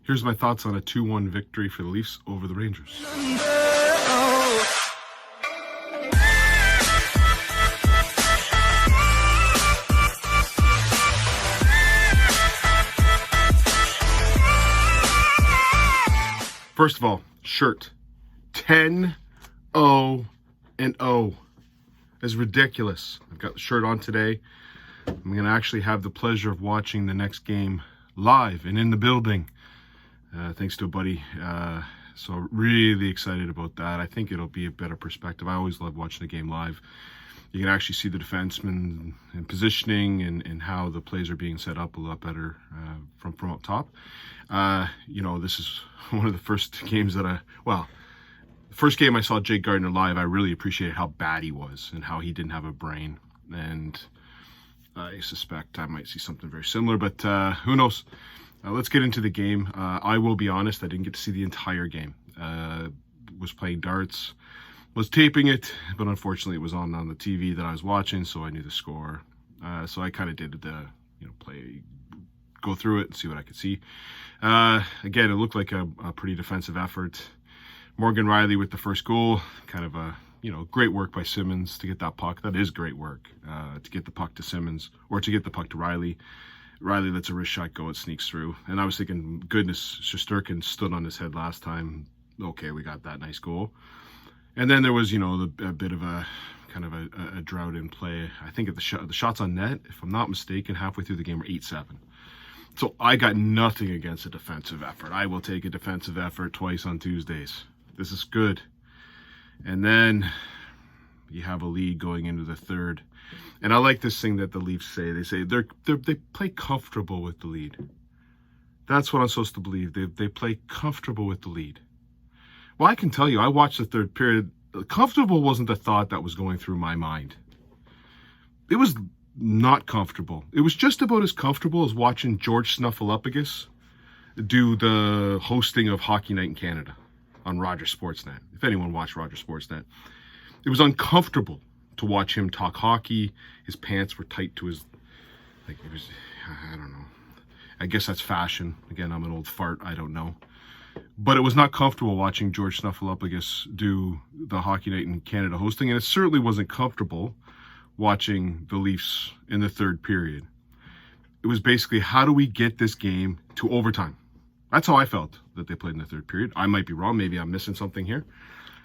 Here's my thoughts on a 2-1 victory for the Leafs over the Rangers. First of all, shirt 10-0-0 is ridiculous. I've got the shirt on today. I'm going to actually have the pleasure of watching the next game live and in the building. Thanks to a buddy. So really excited about that. I think it'll be a better perspective. I always love watching the game live. You can actually see the defensemen and positioning and how the plays are being set up a lot better from up top. This is one of the first games that the first game I saw Jake Gardiner live, I really appreciated how bad he was and how he didn't have a brain. And I suspect I might see something very similar, but who knows? Let's get into the game. I will be honest, I didn't get to see the entire game. Was playing darts, was taping it, but unfortunately it was on the TV that I was watching, so I knew the score. So I kind of did the, go through it and see what I could see. Again, it looked like a pretty defensive effort. Morgan Rielly with the first goal, kind of a, great work by Simmonds to get that puck. That is great work, to get the puck to Simmonds, or to get the puck to Rielly. Rielly lets a wrist shot go, it sneaks through. And I was thinking, goodness, Shesterkin stood on his head last time. Okay, we got that nice goal. And then there was, a bit of a kind of a drought in play. I think at the shots on net, if I'm not mistaken, halfway through the game were 8-7. So I got nothing against a defensive effort. I will take a defensive effort twice on Tuesdays. This is good. And then you have a lead going into the third. And I like this thing that the Leafs say. They say they play comfortable with the lead. That's what I'm supposed to believe. They play comfortable with the lead. Well, I can tell you, I watched the third period. Comfortable wasn't the thought that was going through my mind. It was not comfortable. It was just about as comfortable as watching George Snuffleupagus do the hosting of Hockey Night in Canada on Rogers Sportsnet. If anyone watched Rogers Sportsnet, it was uncomfortable to watch him talk hockey. His pants were tight to his, I don't know. I guess that's fashion. Again, I'm an old fart. I don't know. But it was not comfortable watching George Snuffleupagus do the Hockey Night in Canada hosting, and it certainly wasn't comfortable watching the Leafs in the third period. It was basically, how do we get this game to overtime? That's how I felt that they played in the third period. I might be wrong. Maybe I'm missing something here.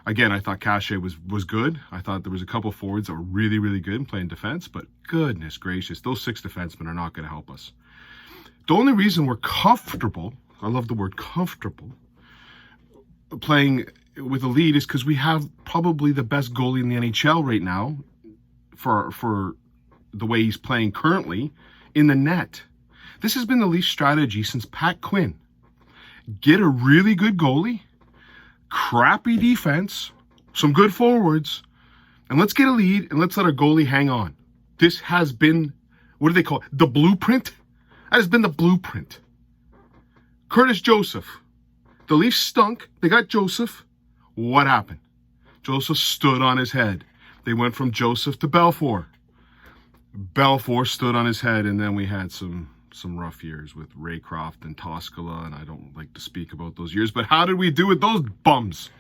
Again, I thought Cachet was good. I thought there was a couple forwards that were really, really good in playing defense, but goodness gracious, those 6 defensemen are not going to help us. The only reason we're comfortable, I love the word comfortable, playing with a lead is because we have probably the best goalie in the NHL right now for the way he's playing currently in the net. This has been the Leafs strategy since Pat Quinn. Get a really good goalie, crappy defense, some good forwards, and let's get a lead and let's let our goalie hang on. This has been, what do they call it? The blueprint? That has been the blueprint. Curtis Joseph. The Leafs stunk. They got Joseph. What happened? Joseph stood on his head. They went from Joseph to Belfour. Belfour stood on his head, and then we had some rough years with Raycroft and Toskala, and I don't like to speak about those years, but how did we do with those bums?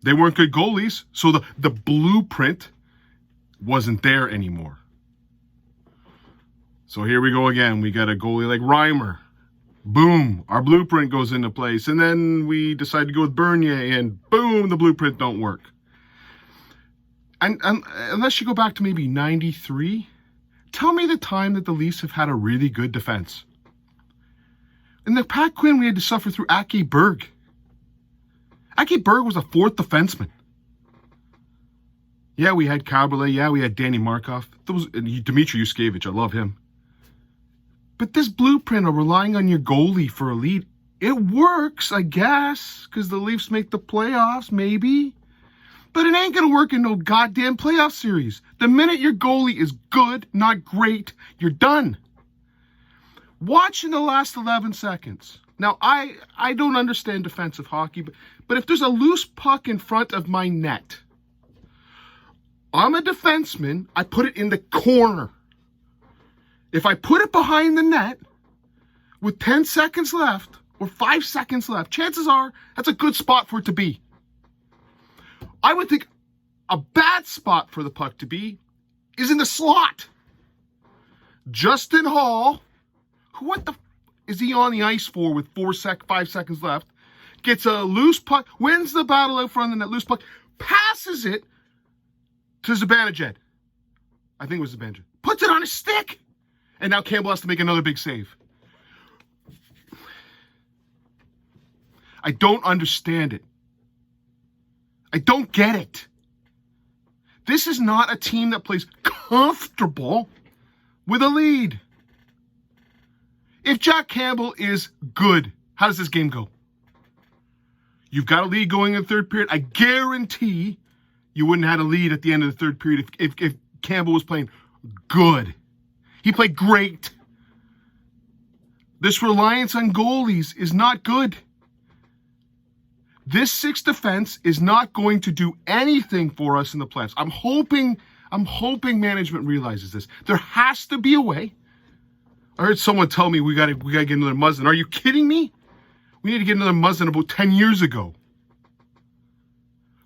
They weren't good goalies, so the blueprint wasn't there anymore. So here we go again. We got a goalie like Reimer. Boom, our blueprint goes into place, and then we decide to go with Bernier, and boom, the blueprint don't work. And unless you go back to maybe 93, tell me the time that the Leafs have had a really good defense. In the Pat Quinn, we had to suffer through Aki Berg. Aki Berg was a 4th defenseman. Yeah, we had Caberlet. Yeah, we had Danny Markov. Dmitry Yuskevich, I love him. But this blueprint of relying on your goalie for a lead, it works, I guess, because the Leafs make the playoffs, maybe. But it ain't going to work in no goddamn playoff series. The minute your goalie is good, not great, you're done. Watch in the last 11 seconds. Now, I don't understand defensive hockey, but if there's a loose puck in front of my net, I'm a defenseman, I put it in the corner. If I put it behind the net with 10 seconds left, or 5 seconds left, chances are that's a good spot for it to be. I would think a bad spot for the puck to be is in the slot. Justin Holl, what the is he on the ice for with 5 seconds left? Gets a loose puck, wins the battle out front, and that loose puck passes it to Zibanejad. I think it was Zibanejad. Puts it on his stick. And now Campbell has to make another big save. I don't understand it. I don't get it. This is not a team that plays comfortable with a lead. If Jack Campbell is good, how does this game go? You've got a lead going in the third period. I guarantee you wouldn't have had a lead at the end of the third period if Campbell was playing good. He played great. This reliance on goalies is not good. This 6 defense is not going to do anything for us in the playoffs. I'm hoping management realizes this. There has to be a way. I heard someone tell me we gotta get another Muzzin. Are you kidding me? We need to get another Muzzin about 10 years ago.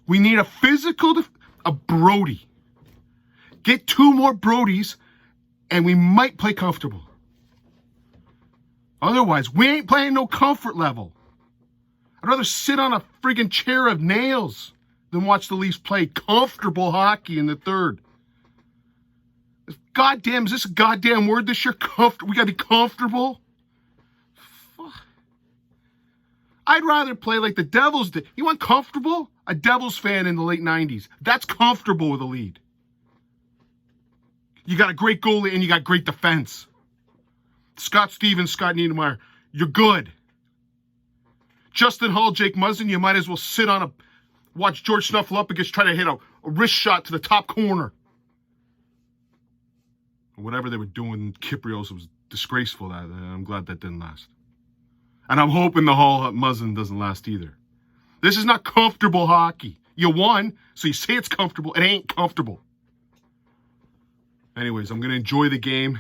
We need a physical, a Brody. Get 2 more Brodies, and we might play comfortable. Otherwise, we ain't playing no comfort level. I'd rather sit on a friggin' chair of nails than watch the Leafs play comfortable hockey in the third. Goddamn, is this a goddamn word this year? We gotta be comfortable? I'd rather play like the Devils did. You want comfortable? A Devils fan in the late 90s. That's comfortable with a lead. You got a great goalie and you got great defense. Scott Stevens, Scott Niedermayer, you're good. Justin Holl, Jake Muzzin, you might as well watch George Snuffleupagus try to hit a wrist shot to the top corner. Whatever they were doing, Kyprios was disgraceful. I'm glad that didn't last. And I'm hoping the Holl Muzzin doesn't last either. This is not comfortable hockey. You won, so you say it's comfortable. It ain't comfortable. Anyways, I'm going to enjoy the game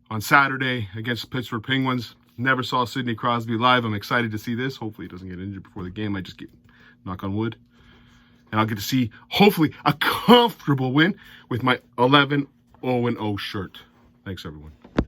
on Saturday against the Pittsburgh Penguins. Never saw Sidney Crosby live. I'm excited to see this. Hopefully he doesn't get injured before the game. I just get knock on wood. And I'll get to see, hopefully, a comfortable win with my 11-0-0 shirt. Thanks, everyone.